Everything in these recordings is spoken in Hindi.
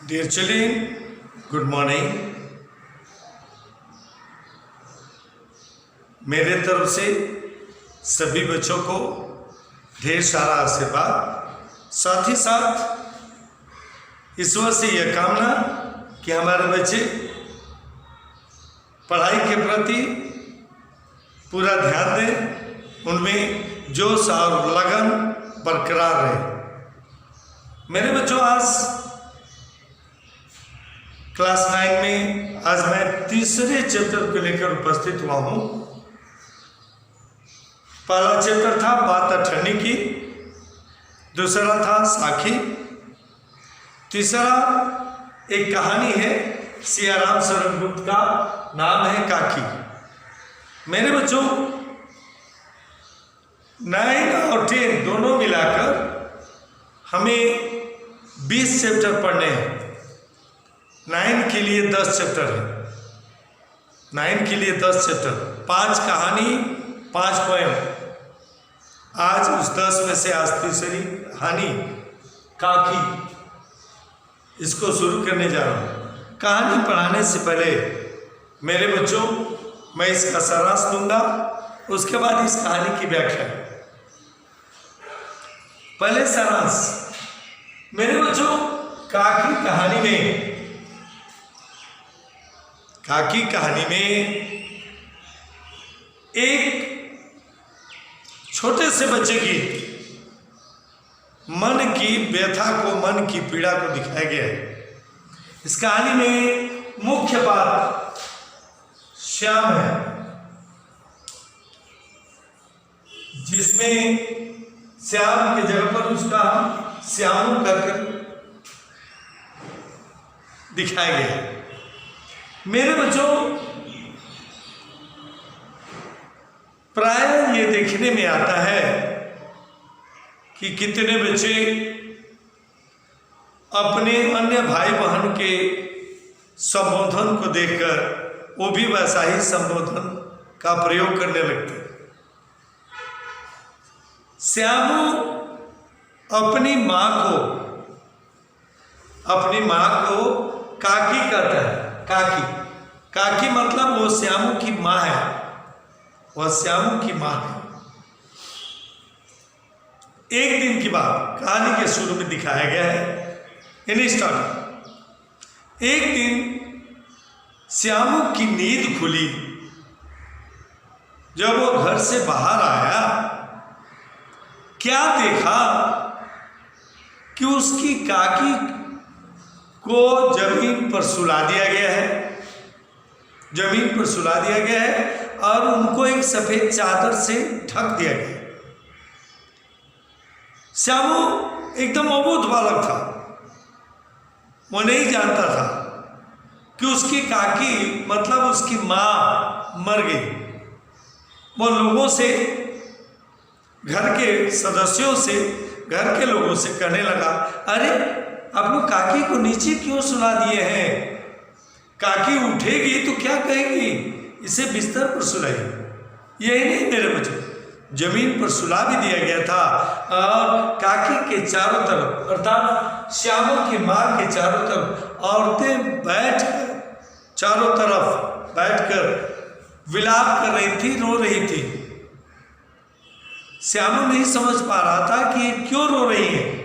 Dear children, good morning. मेरे तरफ से सभी बच्चों को ढेर सारा आशीर्वाद। साथ ही साथ ईश्वर से यह कामना कि हमारे बच्चे पढ़ाई के प्रति पूरा ध्यान दें, उनमें जोश और लगन बरकरार रहे। मेरे बच्चों, आज क्लास 9 में आज मैं तीसरे चैप्टर को लेकर उपस्थित हुआ हूँ। पहला चैप्टर था बात अठन्नी की, दूसरा था साखी, तीसरा एक कहानी है सियाराम शरण गुप्त का, नाम है काकी। मेरे बच्चों, 9 और 10 दोनों मिलाकर हमें 20 चैप्टर पढ़ने हैं। 9 के लिए 10 चैप्टर है। 9 के लिए 10 चैप्टर, 5 कहानी, 5 पोएम। आज उस 10 में से आज तीसरी कहानी काकी, इसको शुरू करने जा रहा हूँ। कहानी पढ़ाने से पहले मेरे बच्चों, मैं इसका सारांश दूंगा, उसके बाद इस कहानी की व्याख्या। पहले सारांश। मेरे बच्चों, काकी कहानी में एक छोटे से बच्चे की मन की व्यथा को, मन की पीड़ा को दिखाया गया है। इस कहानी में मुख्य बात श्याम है, जिसमें श्याम की जगह पर उसका श्यामू करके दिखाया गया है। मेरे बच्चों, प्राय ये देखने में आता है कि कितने बच्चे अपने अन्य भाई बहन के संबोधन को देखकर वो भी वैसा ही संबोधन का प्रयोग करने लगते हैं। श्यामू अपनी माँ को काकी कहता है। काकी मतलब वो श्यामू की माँ है, वह श्यामू की माँ है। एक दिन की बात कहानी के शुरू में दिखाया गया है, इन स्टार्ट। एक दिन श्यामू की नींद खुली। जब वो घर से बाहर आया, क्या देखा कि उसकी काकी को जमीन पर सुला दिया गया है। जमीन पर सुला दिया गया है और उनको एक सफेद चादर से ढक दिया गया। श्यामू एकदम अबोध बालक था। वो नहीं जानता था कि उसकी काकी मतलब उसकी माँ मर गई। वो लोगों से, घर के सदस्यों से, घर के लोगों से कहने लगा, अरे आप लोग काकी को नीचे क्यों सुला दिए हैं? काकी उठेगी तो क्या कहेगी? इसे बिस्तर पर सुलाइए। यही नहीं मेरे बच्चों, जमीन पर सुला भी दिया गया था और काकी के चारों तरफ, अर्थात श्यामू की माँ के चारों तरफ औरतें चारों तरफ बैठकर विलाप कर रही थी, रो रही थी। श्यामू नहीं समझ पा रहा था कि क्यों रो रही है।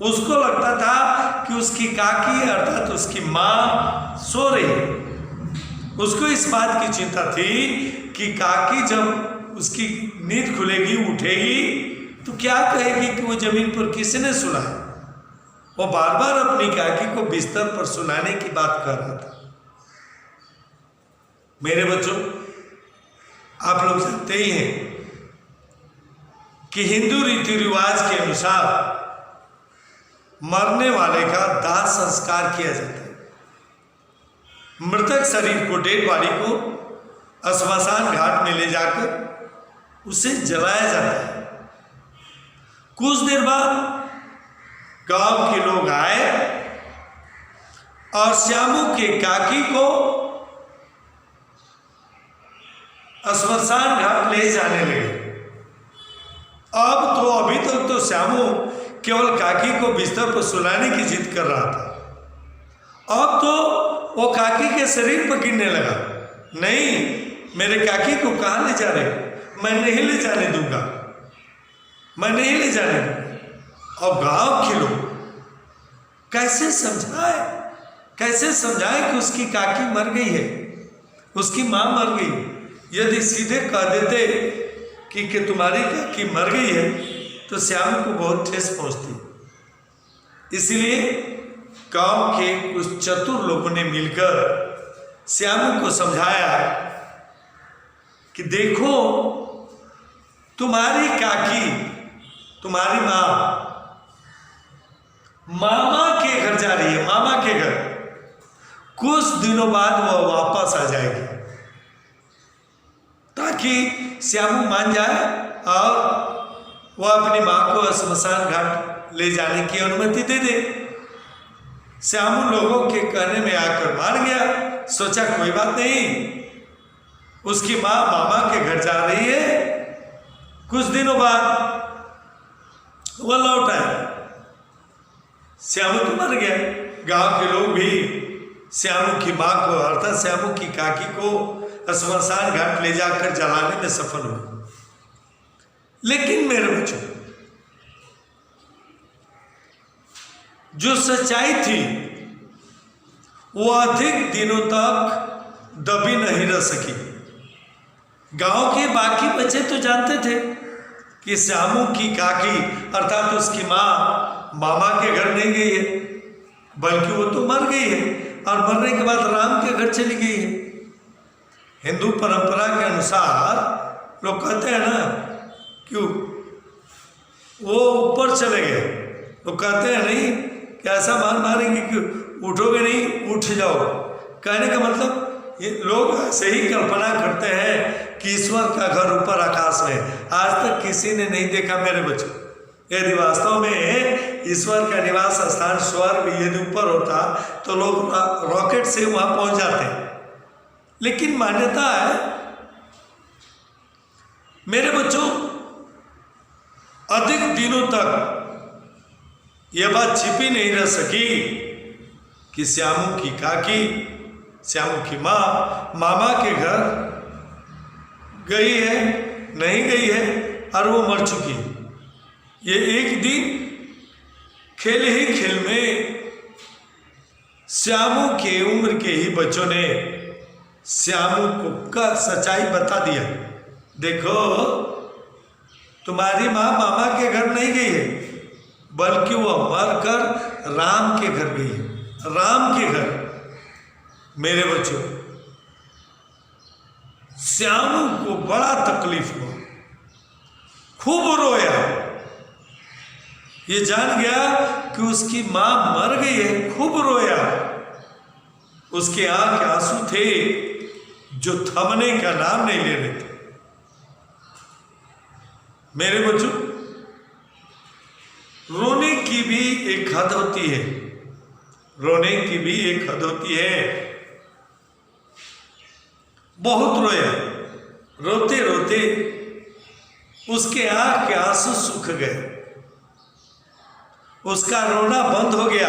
उसको लगता था कि उसकी काकी अर्थात उसकी माँ सो रही है। उसको इस बात की चिंता थी कि काकी जब उसकी नींद खुलेगी, उठेगी तो क्या कहेगी कि वो जमीन पर किसने सुलाया। वो बार बार अपनी काकी को बिस्तर पर सुलाने की बात कर रहा था। मेरे बच्चों, आप लोग जानते ही हैं कि हिंदू रीति रिवाज के अनुसार मरने वाले का दाह संस्कार किया जाता है। मृतक शरीर को, डेड बॉडी को श्मशान घाट में ले जाकर उसे जलाया जाता है। कुछ देर बाद गांव के लोग आए और श्यामू के काकी को श्मशान घाट ले जाने लगे। अभी तक तो श्यामू केवल काकी को बिस्तर पर सुलाने की जिद कर रहा था, अब तो वो काकी के शरीर पर गिरने लगा, नहीं मेरे काकी को कहाँ ले जा रहे, मैं नहीं ले जाने दूंगा, मैं नहीं ले जाने दूंगा। अब गांव के लोग कैसे समझाए कि उसकी काकी मर गई है, उसकी माँ मर गई। यदि सीधे कह देते कि तुम्हारी काकी मर गई है तो श्याम को बहुत ठेस पहुंचती। इसलिए गांव के कुछ चतुर लोगों ने मिलकर श्याम को समझाया कि देखो तुम्हारी काकी, तुम्हारी माँ मामा के घर जा रही है, मामा के घर, कुछ दिनों बाद वह वापस आ जाएगी, ताकि श्यामू मान जाए और वह अपनी माँ को श्मशान घाट ले जाने की अनुमति दे दे। श्यामू लोगों के कहने में आकर मान गया, सोचा कोई बात नहीं, उसकी माँ मामा के घर जा रही है, कुछ दिनों बाद वह लौट आए। श्यामू तो मर गया। गांव के लोग भी श्यामू की माँ को अर्थात श्यामू की काकी को श्मशान घाट ले जाकर जलाने में सफल हुए। लेकिन मेरे बच्चों, जो सच्चाई थी वो अधिक दिनों तक दबी नहीं रह सकी। गांव के बाकी बच्चे तो जानते थे कि श्यामू की काकी अर्थात उसकी माँ मामा के घर नहीं गई है, बल्कि वो तो मर गई है और मरने के बाद राम के घर चली गई है। हिंदू परंपरा के अनुसार लोग कहते हैं ना क्यों वो ऊपर चले गए, तो कहते हैं नहीं कि ऐसा मारेंगे कि उठोगे नहीं, उठ जाओ। कहने का मतलब ये लोग ऐसे ही कल्पना करते हैं कि ईश्वर का घर ऊपर आकाश में। आज तक किसी ने नहीं देखा मेरे बच्चों। यदि वास्तव में ईश्वर का निवास स्थान स्वर्ग यदि ऊपर होता तो लोग रॉकेट से वहां पहुंच जाते। लेकिन मान्यता है मेरे बच्चों, अधिक दिनों तक यह बात छिपी नहीं रह सकी कि श्यामू की काकी, श्यामू की माँ मामा के घर गई है, नहीं गई है और वो मर चुकी है। ये एक दिन खेल ही खेल में श्यामू के उम्र के ही बच्चों ने श्यामू को का सच्चाई बता दिया। देखो तुम्हारी माँ मामा के घर नहीं गई है, बल्कि वह मरकर राम के घर गई है, राम के घर। मेरे बच्चों, श्यामू को बड़ा तकलीफ हुआ, खूब रोया। ये जान गया कि उसकी मां मर गई है, खूब रोया। उसके आंख के आंसू थे जो थमने का नाम नहीं ले रहे थे। मेरे बच्चों, रोने की भी एक हद होती है, रोने की भी एक हद होती है। बहुत रोया, रोते रोते उसके आंख के आंसू सूख गए, उसका रोना बंद हो गया,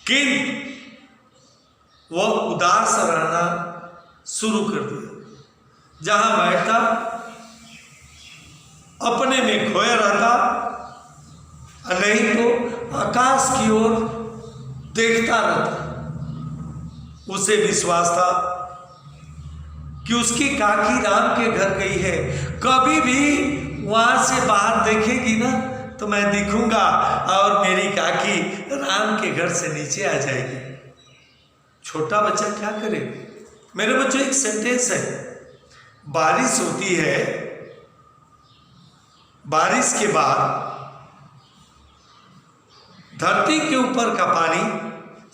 किंतु वह उदास रहना शुरू कर दिया। जहां बैठता अपने में खोया रहता, नहीं तो आकाश की ओर देखता रहता। उसे विश्वास था कि उसकी काकी राम के घर गई है, कभी भी वहां से बाहर देखेगी ना तो मैं दिखूंगा और मेरी काकी राम के घर से नीचे आ जाएगी। छोटा बच्चा क्या करे? मेरे बच्चों, एक सेंटेंस है, बारिश होती है, बारिश के बाद धरती के ऊपर का पानी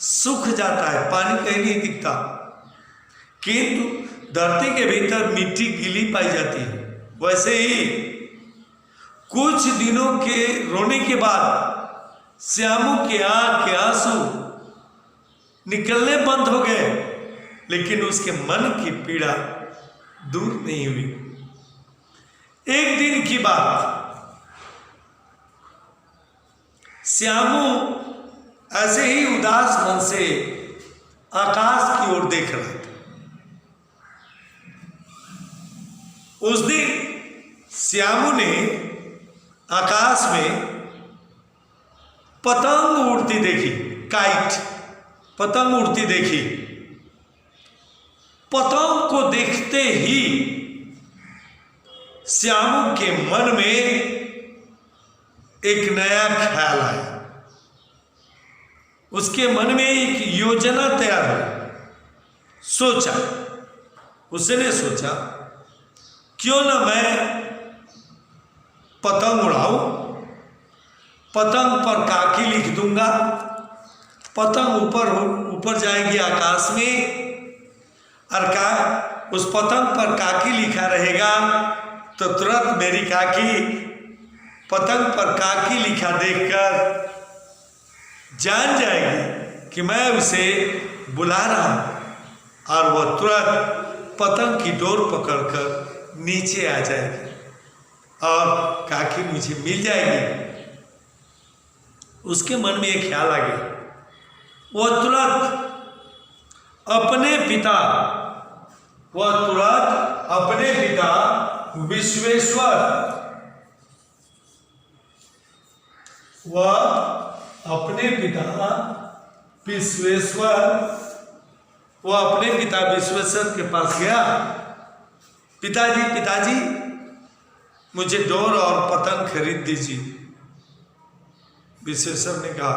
सूख जाता है, पानी कहीं नहीं दिखता, किंतु धरती के भीतर मिट्टी गीली पाई जाती है। वैसे ही कुछ दिनों के रोने के बाद श्यामू के आंख के आंसू निकलने बंद हो गए, लेकिन उसके मन की पीड़ा दूर नहीं हुई। एक दिन की बात, श्यामू ऐसे ही उदास मन से आकाश की ओर देख रहा था। उस दिन श्यामू ने आकाश में पतंग उड़ती देखी, काइट, पतंग उड़ती देखी। पतंग को देखते ही श्यामू के मन में एक नया ख्याल आया। उसके मन में एक योजना तैयार हुई। सोचा, उसने सोचा क्यों ना मैं पतंग उड़ाऊं, पतंग पर काकी लिख दूंगा, पतंग ऊपर जाएगी आकाश में, और उस पतंग पर काकी लिखा रहेगा तो तुरंत मेरी काकी पतंग पर काकी लिखा देखकर जान जाएगी कि मैं उसे बुला रहा हूं, और वह तुरंत पतंग की डोर पकड़कर नीचे आ जाएगी और काकी मुझे मिल जाएगी। उसके मन में एक ख्याल आ गया। वह तुरंत अपने पिता विश्वेश्वर, अपने पिता विश्वेश्वर के पास गया। पिताजी मुझे डोर और पतंग खरीद दीजिए। विश्वेश्वर ने कहा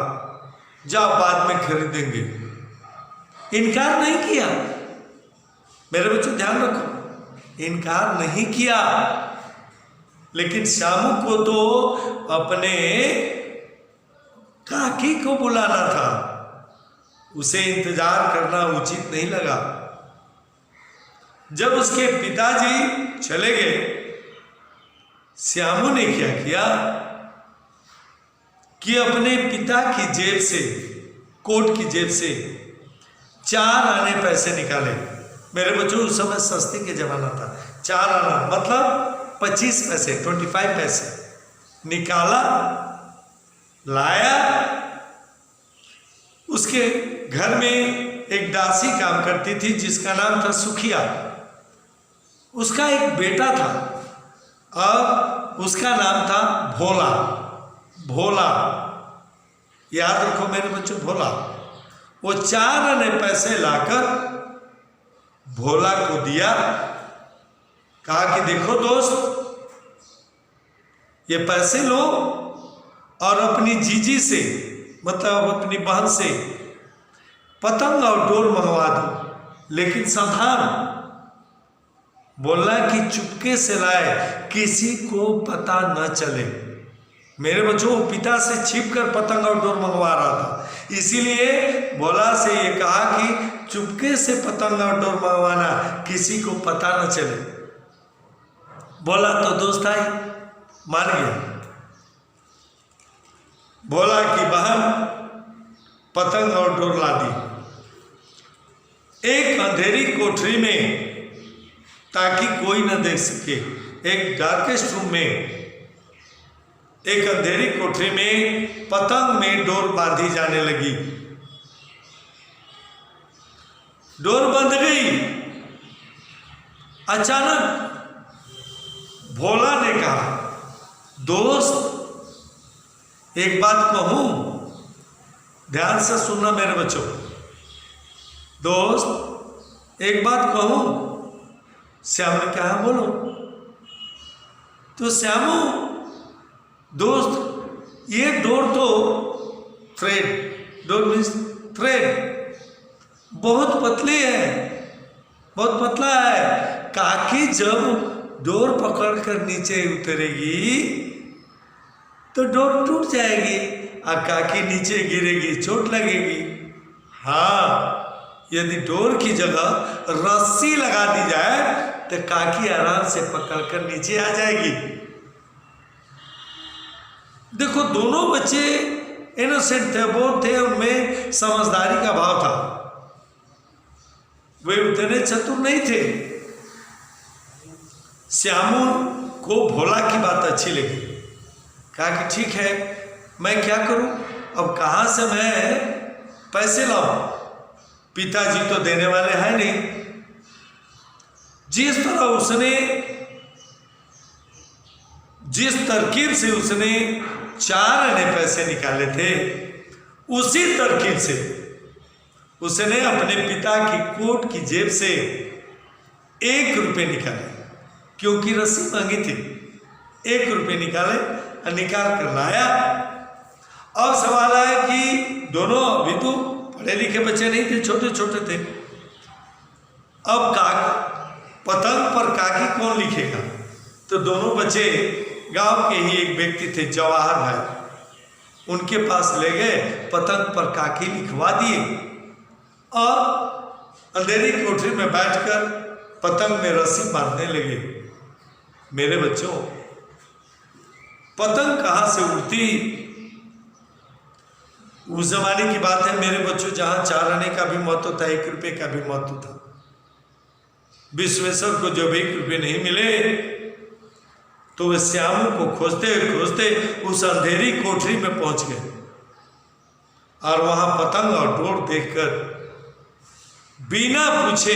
जाओ बाद में खरीदेंगे। इनकार नहीं किया, मेरे बच्चों ध्यान रखो, इनकार नहीं किया। लेकिन श्यामू को तो अपने काकी को बुलाना था, उसे इंतजार करना उचित नहीं लगा। जब उसके पिताजी चले गए, श्यामू ने क्या किया कि अपने पिता की जेब से, कोट की जेब से 4 आने पैसे निकाले। मेरे बच्चों उस समय सस्ती के जमाना था। 4 आना मतलब 25 पैसे, 25 पैसे निकाला, लाया। उसके घर में एक दासी काम करती थी जिसका नाम था सुखिया। उसका एक बेटा था और उसका नाम था भोला। याद रखो मेरे बच्चों, भोला। वो 4 आने पैसे लाकर भोला को दिया, कहा कि देखो दोस्त, ये पैसे लो और अपनी जीजी से, मतलब अपनी बहन से पतंग और डोर मंगवा दो, लेकिन सावधान, बोलना कि चुपके से लाए, किसी को पता न चले। मेरे बच्चों पिता से छिपकर पतंग और डोर मंगवा रहा था, इसीलिए भोला से ये कहा कि चुपके से पतंग और डोर मंगवाना, किसी को पता न चले। बोला तो दोस्त आई, मान गया। भोला की बहन पतंग और डोर ला दी। एक अंधेरी कोठरी में, ताकि कोई न देख सके, एक डार्केस्ट रूम में, एक अंधेरी कोठरी में पतंग में डोर बांधी जाने लगी। डोर बंध गई। अचानक भोला ने कहा, दोस्त एक बात कहूं, ध्यान से सुनना मेरे बच्चों। दोस्त एक बात कहूं। श्याम ने कहा बोलो। तो श्यामू, दोस्त ये डोर तो थ्रेड, डोर मीन्स थ्रेड, बहुत पतली है, बहुत पतला है। काकी जब डोर पकड़कर नीचे उतरेगी तो डोर टूट जाएगी और काकी नीचे गिरेगी, चोट लगेगी। हाँ, यदि डोर की जगह रस्सी लगा दी जाए तो काकी आराम से पकड़कर नीचे आ जाएगी। देखो दोनों बच्चे इनोसेंट थे, बोध थे, उनमें समझदारी का भाव था, वे उतने चतुर नहीं थे। श्यामू को भोला की बात अच्छी लगी, कहा कि ठीक है, मैं क्या करूं, अब कहां से मैं पैसे लाऊं। पिताजी तो देने वाले हैं नहीं। जिस तरकीब से उसने 4 आने पैसे निकाले थे, उसी तरकीब से उसने अपने पिता की कोट की जेब से 1 रुपये निकाले, क्योंकि रस्सी मांगी थी। 1 रुपये निकाले और निकाल कर लाया। अब सवाल है कि दोनों अभी तो पढ़े लिखे बच्चे नहीं थे, छोटे छोटे थे। अब पतंग पर काकी कौन लिखेगा? तो दोनों बच्चे गांव के ही एक व्यक्ति थे, जवाहर भाई, उनके पास ले गए, पतंग पर काकी लिखवा दिए और अंधेरी कोठरी में बैठकर पतंग में रस्सी बांधने लगे। मेरे बच्चों, पतंग कहाँ से उड़ती? उस जमाने की बात है मेरे बच्चों, जहां 4 आने का भी महत्व था, 1 रुपये का भी महत्व था। विश्वेश्वर को जब 1 रुपये नहीं मिले तो वे श्यामू को खोजते खोजते उस अंधेरी कोठरी में पहुंच गए और वहां पतंग और डोर देखकर बिना पूछे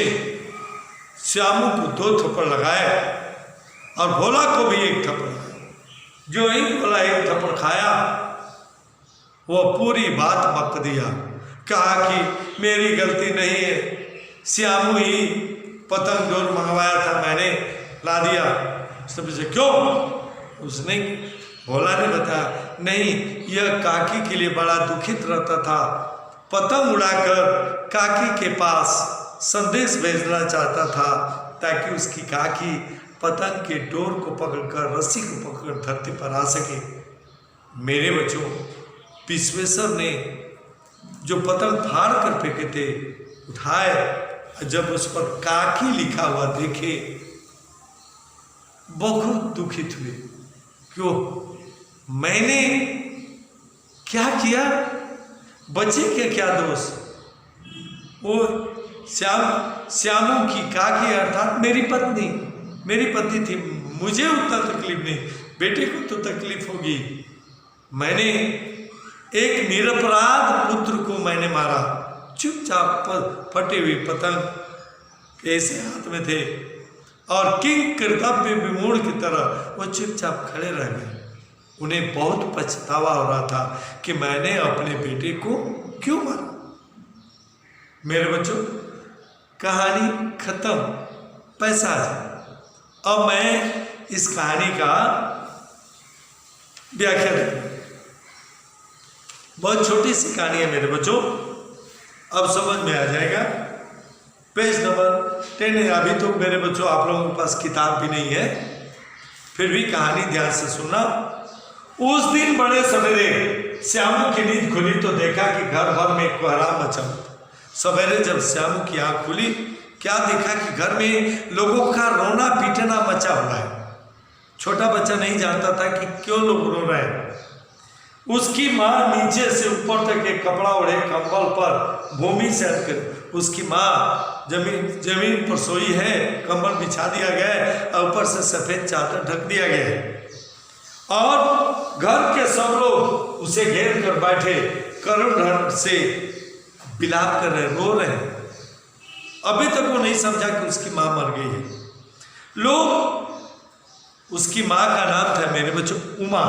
श्यामू को 2 थप्पड़ लगाए और भोला को भी 1 थप्पड़ लगाया। जो ही भोला 1 थप्पड़ खाया, वो पूरी बात बक दिया, कहा कि मेरी गलती नहीं है, श्यामू ही पतंग डोर मंगवाया था, मैंने ला दिया। सबसे क्यों? उसने, भोला ने बताया, नहीं, यह काकी के लिए बड़ा दुखित रहता था, पतंग उड़ाकर काकी के पास संदेश भेजना चाहता था ताकि उसकी काकी पतंग के डोर को पकड़कर, रस्सी को पकड़कर धरती पर आ सके। मेरे बच्चों, विश्वेश्वर ने जो पतंग फाड़ कर फेंके थे उठाए, जब उस पर काकी लिखा हुआ देखे बहुत दुखित हुए। क्यों? मैंने क्या किया? बच्चे के क्या दोष? वो श्यामू की काकी अर्थात मेरी पत्नी थी, मुझे उतना तकलीफ नहीं, बेटे को तो तकलीफ होगी। मैंने एक निरपराध पुत्र को मैंने मारा, चुपचाप फटे हुए पतंग ऐसे हाथ में थे और किंग कर्तव्य विमूढ़ की तरह वो चुपचाप खड़े रह गए। उन्हें बहुत पछतावा हो रहा था कि मैंने अपने बेटे को क्यों मारा। मेरे बच्चों, कहानी खत्म, पैसा है। अब मैं इस कहानी का व्याख्या दूंगा। बहुत छोटी सी कहानी है मेरे बच्चों, अब समझ में आ जाएगा। पेज नंबर 10 है। अभी तो मेरे बच्चों आप लोगों के पास किताब भी नहीं है, फिर भी कहानी ध्यान से सुनना। उस दिन बड़े सवेरे श्यामू की नींद खुली तो देखा कि घर भर में कोहराम मचा। सवेरे जब श्यामू की आंख खुली, क्या देखा कि घर में लोगों का रोना पीटना मचा हुआ है। छोटा बच्चा नहीं जानता था कि क्यों लोग रो रहे हैं। उसकी माँ नीचे से ऊपर तक एक कपड़ा ओढ़े कंबल पर भूमि से हटकर, उसकी माँ जमीन पर सोई है, कंबल बिछा दिया गया है और ऊपर से सफेद चादर ढक दिया गया है और घर के सब लोग उसे घेर कर बैठे करुण ढंग से विलाप कर रहे, रो रहे हैं। अभी तक वो नहीं समझा कि उसकी माँ मर गई है। लोग, उसकी माँ का नाम था मेरे बच्चों उमा।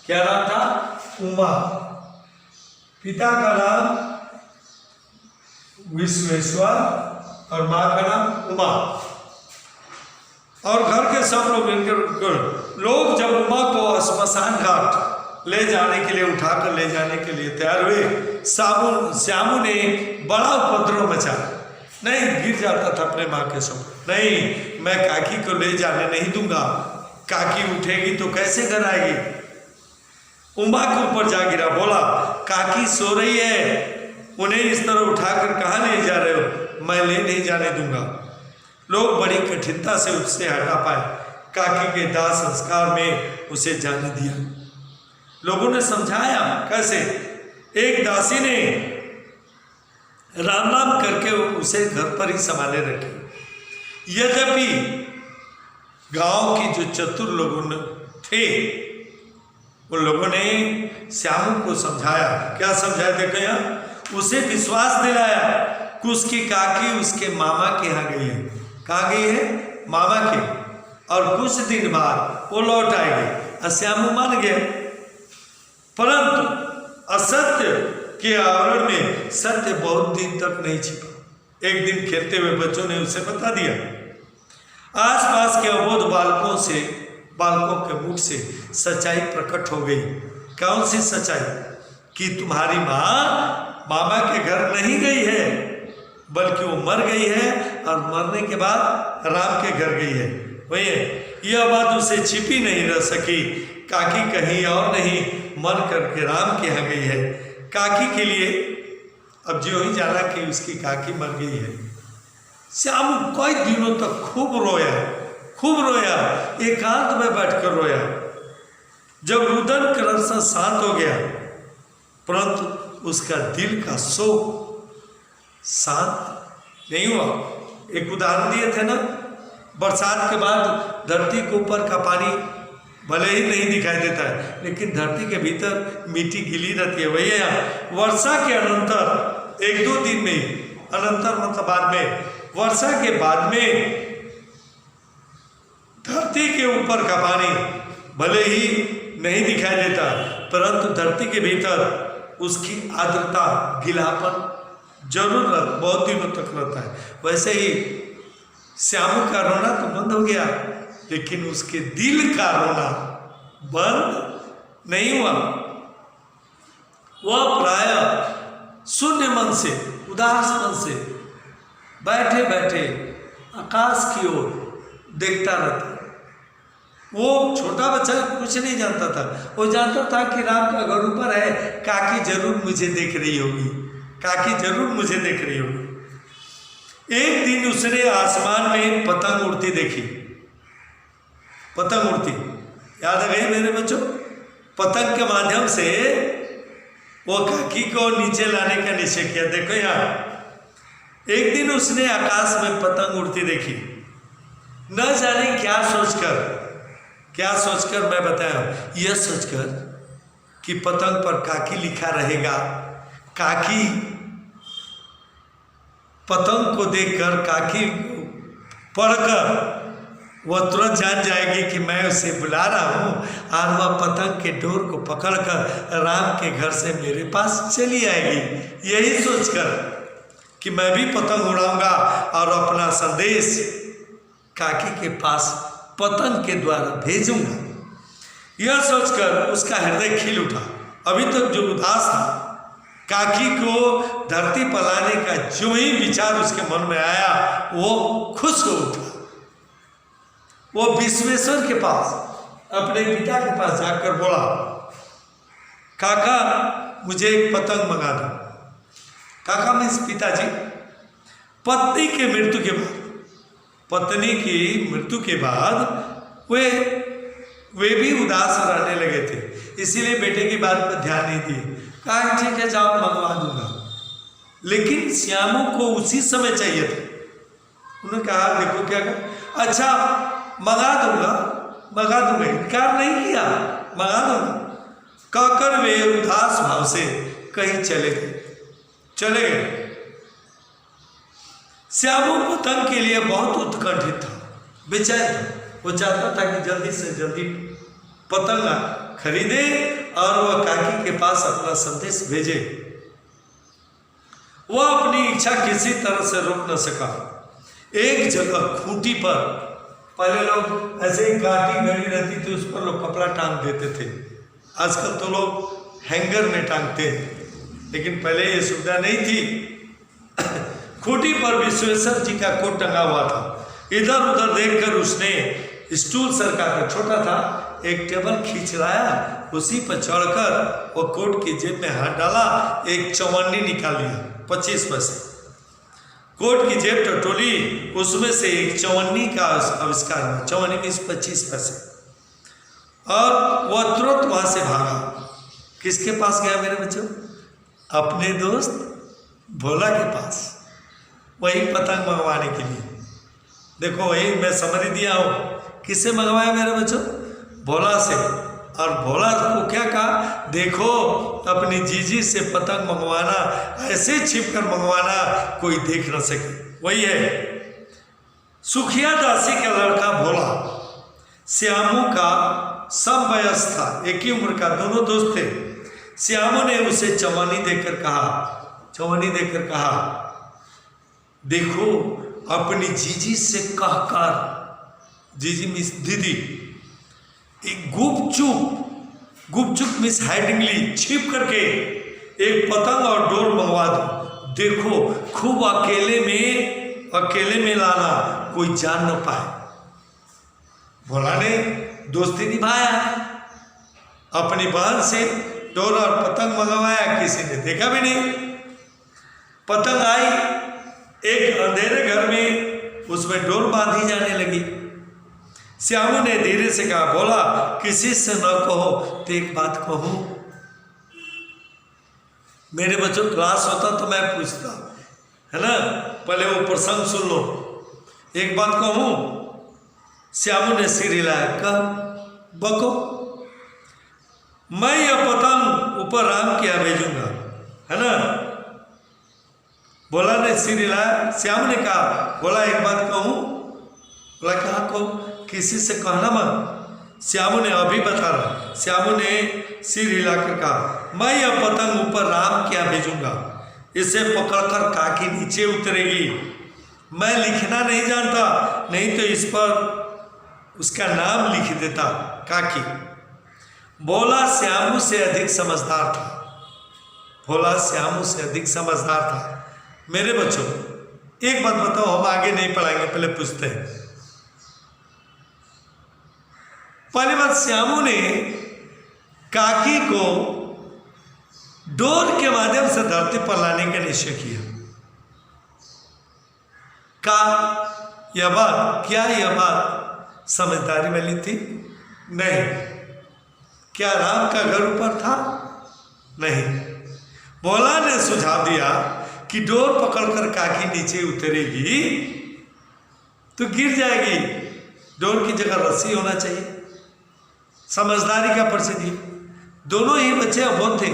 क्या नाम था? उमा। पिता का नाम विश्वेश्वर और माँ का नाम उमा। और घर के सब लोग जब उमा को श्मशान घाट ले जाने के लिए, उठाकर ले जाने के लिए तैयार हुए, श्यामू ने बड़ा उपद्रव मचा। नहीं, गिर जाता था अपने माँ के सामने। नहीं, मैं काकी को ले जाने नहीं दूंगा, काकी उठेगी तो कैसे घर आएगी। उमा के ऊपर जा गिरा, बोला काकी सो रही है, उन्हें इस तरह उठाकर कहाँ ले जा रहे हो? मैं ले नहीं जाने दूंगा। लोग बड़ी कठिनता से उससे हटा पाए, काकी के दाह संस्कार में उसे जाने दिया। लोगों ने समझाया कैसे। एक दासी ने राम राम करके उसे घर पर ही संभाले रखे। यद्यपि गांव की जो चतुर लोगों थे, उन लोगों ने श्यामू को समझाया। क्या समझाया? देखो यहाँ, उसे विश्वास दिलाया कि उसकी काकी उसके मामा के यहाँ गई है। कहाँ गई है? मामा के। और कुछ दिन बाद वो लौट आएगी और श्यामू मान गया। परंतु असत्य के आवरण में सत्य बहुत दिन तक नहीं छिपा। एक दिन खेलते हुए बच्चों ने उसे बता दिया। आसपास के अबोध बालकों के मुख से सच्चाई प्रकट हो गई। कौन सी सच्चाई? कि तुम्हारी माँ मामा के घर नहीं गई है, बल्कि वो मर गई है और मरने के बाद राम के घर गई है। वही है, यह बात उसे छिपी नहीं रह सकी। काकी कहीं और नहीं, मर करके राम के यहाँ गई है। काकी के लिए अब जो ही जाना कि उसकी काकी मर गई है। श्यामू कई दिनों तक खूब रोया, एकांत में बैठकर रोया। जब रुदन क्रमशः शांत हो गया, परंतु उसका दिल का शोक शांत नहीं हुआ। एक उदाहरण दिए थे ना, बरसात के बाद धरती के ऊपर का पानी भले ही नहीं दिखाई देता है, लेकिन धरती के भीतर मिट्टी गीली रहती है। वही है, वर्षा के अनंतर 1-2 दिन में, अनंतर मतलब बाद में, वर्षा के बाद में धरती के ऊपर का पानी भले ही नहीं दिखाई देता, परंतु धरती के भीतर उसकी आर्द्रता, गीलापन जरूर बहुत दिनों तक रहता है। वैसे ही श्यामू का रोना तो बंद हो गया, लेकिन उसके दिल का रोना बंद नहीं हुआ। वह प्रायः शून्य मन से, उदास मन से बैठे बैठे आकाश की ओर देखता रहता। वो छोटा बच्चा कुछ नहीं जानता था। वो जानता था कि राम का घर ऊपर है, काकी जरूर मुझे देख रही होगी, काकी जरूर मुझे देख रही होगी। एक दिन उसने आसमान में पतंग उड़ती देखी। पतंग उड़ती याद आ गई मेरे बच्चों? पतंग के माध्यम से वो काकी को नीचे लाने का निश्चय किया। देखो यहाँ, एक दिन उसने आकाश में पतंग उड़ती देखी। न जाने क्या सोचकर मैं बताया, यह सोचकर कि पतंग पर काकी लिखा रहेगा। काकी पतंग को देखकर, काकी पढ़कर वह तुरंत जान जाएगी कि मैं उसे बुला रहा हूँ, और वह पतंग के डोर को पकड़कर राम के घर से मेरे पास चली आएगी। यही सोचकर कि मैं भी पतंग उड़ाऊंगा और अपना संदेश काकी के पास पतंग के द्वारा भेजूंगा। यह सोचकर उसका हृदय खिल उठा। अभी तक जो उदास था, काकी को धरती पर लाने का जो ही विचार उसके मन में आया, वो खुश हो उठा। वो विश्वेश्वर के पास, अपने पिता के पास जाकर बोला, काका मुझे एक पतंग मंगा दो। काका मीन्स पिताजी। पत्नी की मृत्यु के बाद वे भी उदास रहने लगे थे, इसीलिए बेटे की बात पर ध्यान नहीं दिए। कहा ठीक है जाओ मंगवा दूंगा, लेकिन श्यामू को उसी समय चाहिए था। उन्होंने कहा देखो क्या कर, अच्छा मंगा दूंगा, इनकार नहीं किया, मंगा दूंगा। कहकर वे उदास भाव से कहीं चले गए। श्यामू पतंग के लिए बहुत उत्कंठित था, बेचैन था। वो चाहता था कि जल्दी से जल्दी पतंग खरीदे और वह काकी के पास अपना संदेश भेजे। वह अपनी इच्छा किसी तरह से रोक न सका। एक जगह खूंटी पर, पहले लोग ऐसे ही काटी घड़ी रहती थी, उस पर लोग कपड़ा टांग देते थे। आजकल तो लोग हैंगर में टांगते हैं, लेकिन पहले ये सुविधा नहीं थी। खूंटी पर विश्वेश्वर जी का कोट टंगा हुआ था। इधर उधर देखकर उसने स्टूल सरकाकर, छोटा था, एक टेबल खींच लाया, उसी पर चढ़कर वो कोट की जेब में हाथ डाला, एक चौवन्नी निकाल लिया 25 पैसे। कोट की जेब टटोली, उसमें से एक चौवन्नी का आविष्कार हुआ। चौवन्नी मीन्स 25 पैसे। और वह तुरंत वहां से भागा। किसके पास गया मेरे बच्चों? अपने दोस्त भोला के पास, वही पतंग मंगवाने के लिए। देखो वही मैं समझ दिया हूँ। किससे मंगवाया मेरे बच्चों? भोला से। और भोला को क्या कहा, देखो अपनी जीजी से पतंग मंगवाना, ऐसे छिपकर मंगवाना कोई देख न सके। वही है सुखिया दासी का लड़का भोला, श्यामू का सब वयस था, एक ही उम्र का, दोनों दोस्त थे। श्यामू ने उसे चवन्नी देकर कहा देखो अपनी जीजी से कहकर, जीजी मिस दीदी, एक गुपचुप मिस हाइडिंगली छिप करके एक पतंग और डोर मंगवा दो। देखो खूब अकेले में लाना, कोई जान न पाए। भोला ने दोस्ती निभाया, अपनी बहन से डोर और पतंग मंगवाया, किसी ने देखा भी नहीं। पतंग आई, एक अंधेरे घर में उसमें डोर बांधी जाने लगी। श्यामू ने धीरे से कहा, बोला किसी से न कहो तो एक बात कहूं। मेरे बच्चों क्लास होता तो मैं पूछता, है ना, पहले वो प्रसंग सुन लो। एक बात कहूं। श्यामू ने सिर हिलाया, कहा बको, मैं यह पतंग ऊपर राम के यहाँ भेजूंगा, है ना। बोला ने सिर हिलाया। श्यामू ने कहा, बोला एक बात कहूं। बोला कहा कहो, किसी से कहना मत। श्यामू ने अभी बता रहा। श्यामू ने सिर हिलाकर कहा, मैं यह पतंग ऊपर राम के यहाँ भेजूंगा, इसे पकड़कर काकी नीचे उतरेगी। मैं लिखना नहीं जानता, नहीं तो इस पर उसका नाम लिख देता, काकी। बोला श्यामू से अधिक समझदार था। भोला श्यामू से अधिक समझदार था। मेरे बच्चों एक बात बताओ, हम आगे नहीं पढ़ाएंगे, पहले पूछते हैं। पहली बात, श्यामू ने काकी को डोर के माध्यम से धरती पर लाने का निश्चय किया। क्या यह बात समझदारी वाली थी? नहीं। क्या राम का घर ऊपर था? नहीं। भोला ने सुझाव दिया कि डोर पकड़कर काकी नीचे उतरेगी तो गिर जाएगी, डोर की जगह रस्सी होना चाहिए। समझदारी का परिचय दिया। दोनों ही बच्चे अबोध थे,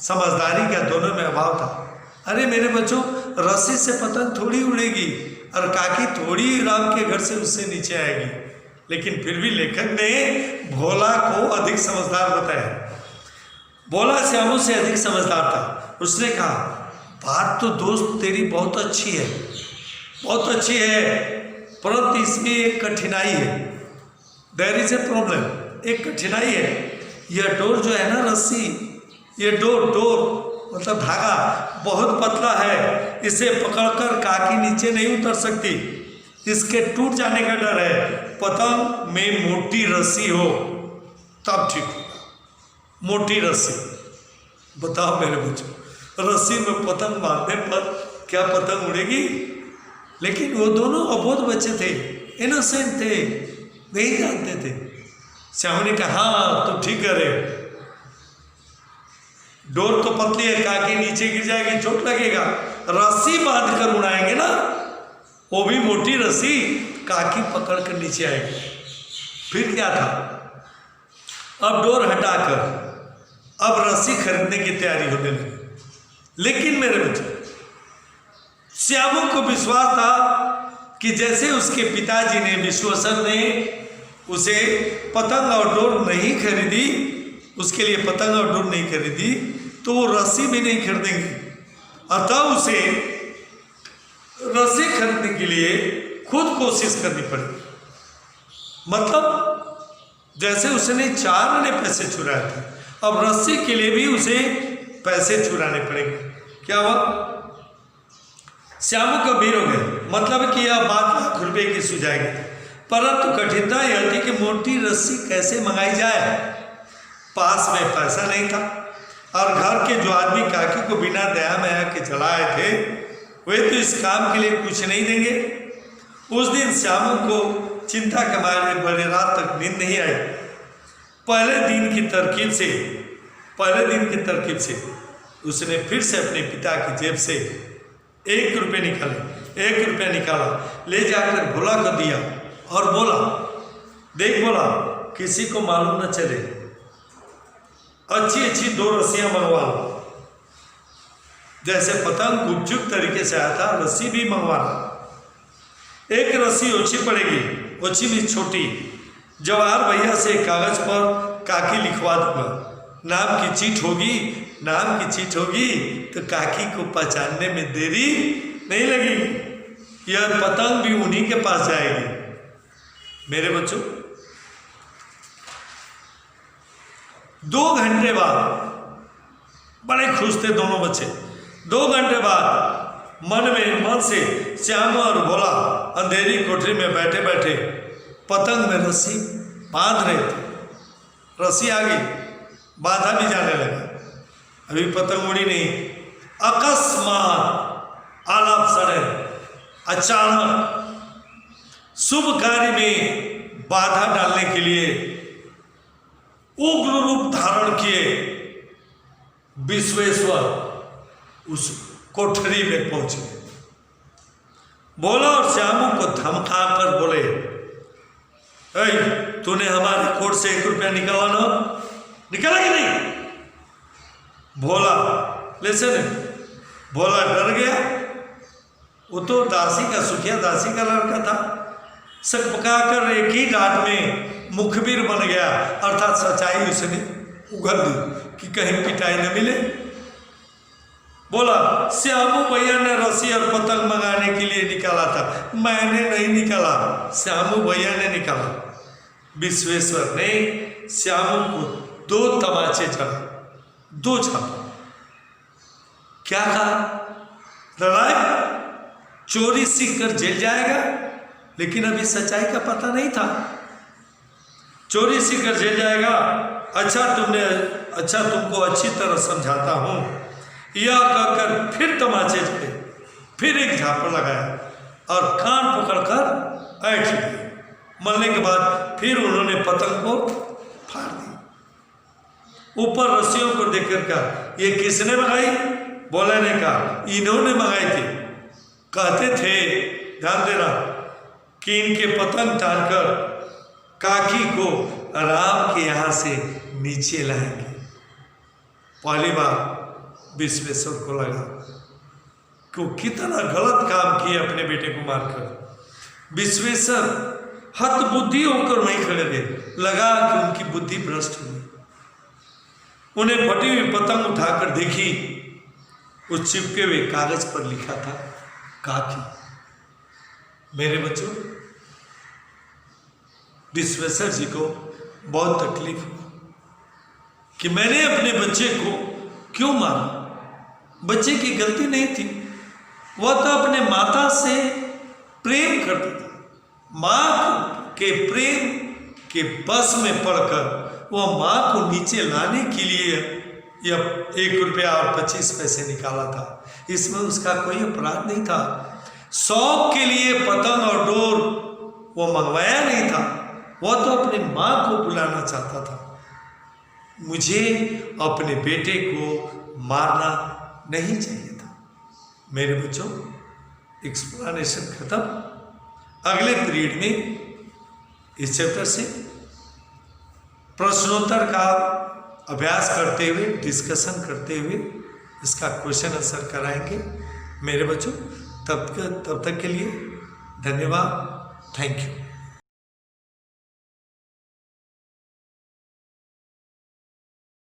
समझदारी का दोनों में अभाव था। अरे मेरे बच्चों, रस्सी से पतंग थोड़ी उड़ेगी और काकी थोड़ी राम के घर से उससे नीचे आएगी। लेकिन फिर भी लेखक ने भोला को अधिक समझदार बताया। भोला श्यामू से अधिक समझदार था। उसने कहा, बात तो दोस्त तेरी बहुत अच्छी है, बहुत अच्छी है, परंतु इसमें एक कठिनाई है। देयर इज ए प्रॉब्लम, एक कठिनाई है। यह डोर जो है ना, रस्सी, ये डोर मतलब धागा बहुत पतला है, इसे पकड़कर काकी नीचे नहीं उतर सकती, इसके टूट जाने का डर है। पतंग में मोटी रस्सी हो तब ठीक होगा, मोटी रस्सी। बताओ मेरे बच्चों, रस्सी में पतंग बांधने पर क्या पतंग उड़ेगी? लेकिन वो दोनों अबोध बच्चे थे, इनोसेंट थे, नहीं जानते थे। श्यामू ने कहा, हाँ तुम ठीक करे, डोर तो पतली है, काकी नीचे गिर जाएगी, चोट लगेगा। रस्सी बांध कर उड़ाएंगे ना, वो भी मोटी रस्सी, काकी पकड़ कर नीचे आएगी। फिर क्या था, अब डोर हटाकर अब रस्सी खरीदने की तैयारी होने लगी। लेकिन मेरे बच्चे, श्यामू को विश्वास था कि जैसे उसके पिताजी ने, विश्वेश्वर ने उसे पतंग और डोर नहीं खरीदी, उसके लिए पतंग और डोर नहीं खरीदी, तो वो रस्सी भी नहीं खरीदेंगे। अतः उसे रस्सी खरीदने के लिए खुद कोशिश करनी पड़ी। मतलब जैसे उसने 4 आने पैसे चुराए थे, अब रस्सी के लिए भी उसे पैसे चुराने पड़ेंगे। क्या हुआ, श्यामू गंभीर हो गए। मतलब कि यह बात लाख रुपए की सुझाएगी, परंतु कठिनता यह थी कि मोटी रस्सी कैसे मंगाई जाए। पास में पैसा नहीं था और घर के जो आदमी काकी को बिना दया में के चलाए थे, वे तो इस काम के लिए कुछ नहीं देंगे। उस दिन श्यामू को चिंता के मारे बड़े रात तक नींद नहीं आई। पहले दिन की तरकीब से उसने फिर से अपने पिता की जेब से 1 रुपया निकाला, ले जाकर भोला को दिया और बोला, देख भोला, किसी को मालूम न चले, अच्छी अच्छी 2 रस्सियां मंगवा लो। जैसे पतंग गुपचुप तरीके से आया था, रस्सी भी मंगवाना। एक रस्सी ओछी पड़ेगी, ओछी भी छोटी। जवाहर भैया से कागज पर काकी लिखवा दूंगा, नाम की चीट होगी, नाम की चीट होगी तो काकी को पहचानने में देरी नहीं लगेगी। यह पतंग भी उन्हीं के पास जाएगी। मेरे बच्चों, 2 घंटे बाद बड़े खुश थे दोनों बच्चे। 2 घंटे बाद मन से श्याम और भोला अंधेरी कोठरी में बैठे बैठे पतंग में रस्सी बांध रहे थे। रस्सी आ गई, बाधा भी जाने लगा, अभी पतंग उड़ी नहीं। अकस्मात आलाप सड़े, अचानक शुभ कार्य में बाधा डालने के लिए उग्र रूप धारण किए विश्वेश्वर उस कोठरी में पहुंचे। भोला और श्यामू को धमका कर बोले, तूने हमारे कोट से 1 रुपया निकाला ना, निकाला कि नहीं? भोला भोला डर गया। वो तो दासी का, सुखिया दासी का लड़का था। सकपकाकर एक ही डांट में मुखबिर बन गया, अर्थात सच्चाई उसने उगल दी कि कहीं पिटाई न मिले। बोला, श्यामू भैया ने रस्सी और पतंग मंगाने के लिए निकाला था, मैंने नहीं निकाला, श्यामू भैया ने निकाला। विश्वेश्वर ने श्यामू को 2 तमाचे चढ़ा, 2 छापा। क्या कहा? लड़ाई, चोरी सीख कर जेल जाएगा। लेकिन अभी सच्चाई का पता नहीं था। चोरी सीख कर जेल जाएगा। अच्छा तुमको अच्छी तरह समझाता हूं। यह कहकर फिर तमाचे चले, फिर एक झापड़ लगाया और कान पकड़कर ऐठ लिया। मरने के बाद फिर उन्होंने पतंग को फाड़ दी। ऊपर रस्सियों को देखकर कहा, ये किसने मंगाई? बोले ने कहा, इन्होंने मंगाई थी। कहते थे, ध्यान देना, कि इनके पतंग टालकर काकी को राम के यहाँ से नीचे लाएंगे। पहली बार विश्वेश्वर को लगा कि कितना गलत काम किया अपने बेटे को मारकर। विश्वेश्वर हत बुद्धि होकर वहीं खड़े रहे। लगा कि उनकी बुद्धि भ्रष्ट हुई। उन्हें फटी हुई पतंग उठाकर देखी, उस चिपके हुए कागज पर लिखा था काकी। मेरे बच्चों, विश्वेश्वर जी को बहुत तकलीफ हुआ कि मैंने अपने बच्चे को क्यों मारा। बच्चे की गलती नहीं थी, वह तो अपने माता से प्रेम करता था। माँ के प्रेम के बस में पड़कर वह माँ को नीचे लाने के लिए यह 1 रुपया और 25 पैसे निकाला था। इसमें उसका कोई अपराध नहीं था। शौक के लिए पतंग और डोर वो मंगवाया नहीं था, वह तो अपनी माँ को बुलाना चाहता था। मुझे अपने बेटे को मारना नहीं चाहिए था। मेरे बच्चों, एक्सप्लेनेशन खत्म। अगले पीरियड में इस चैप्टर से प्रश्नोत्तर का अभ्यास करते हुए, डिस्कशन करते हुए इसका क्वेश्चन आंसर कराएंगे। मेरे बच्चों, तब तक के लिए धन्यवाद। Thank you.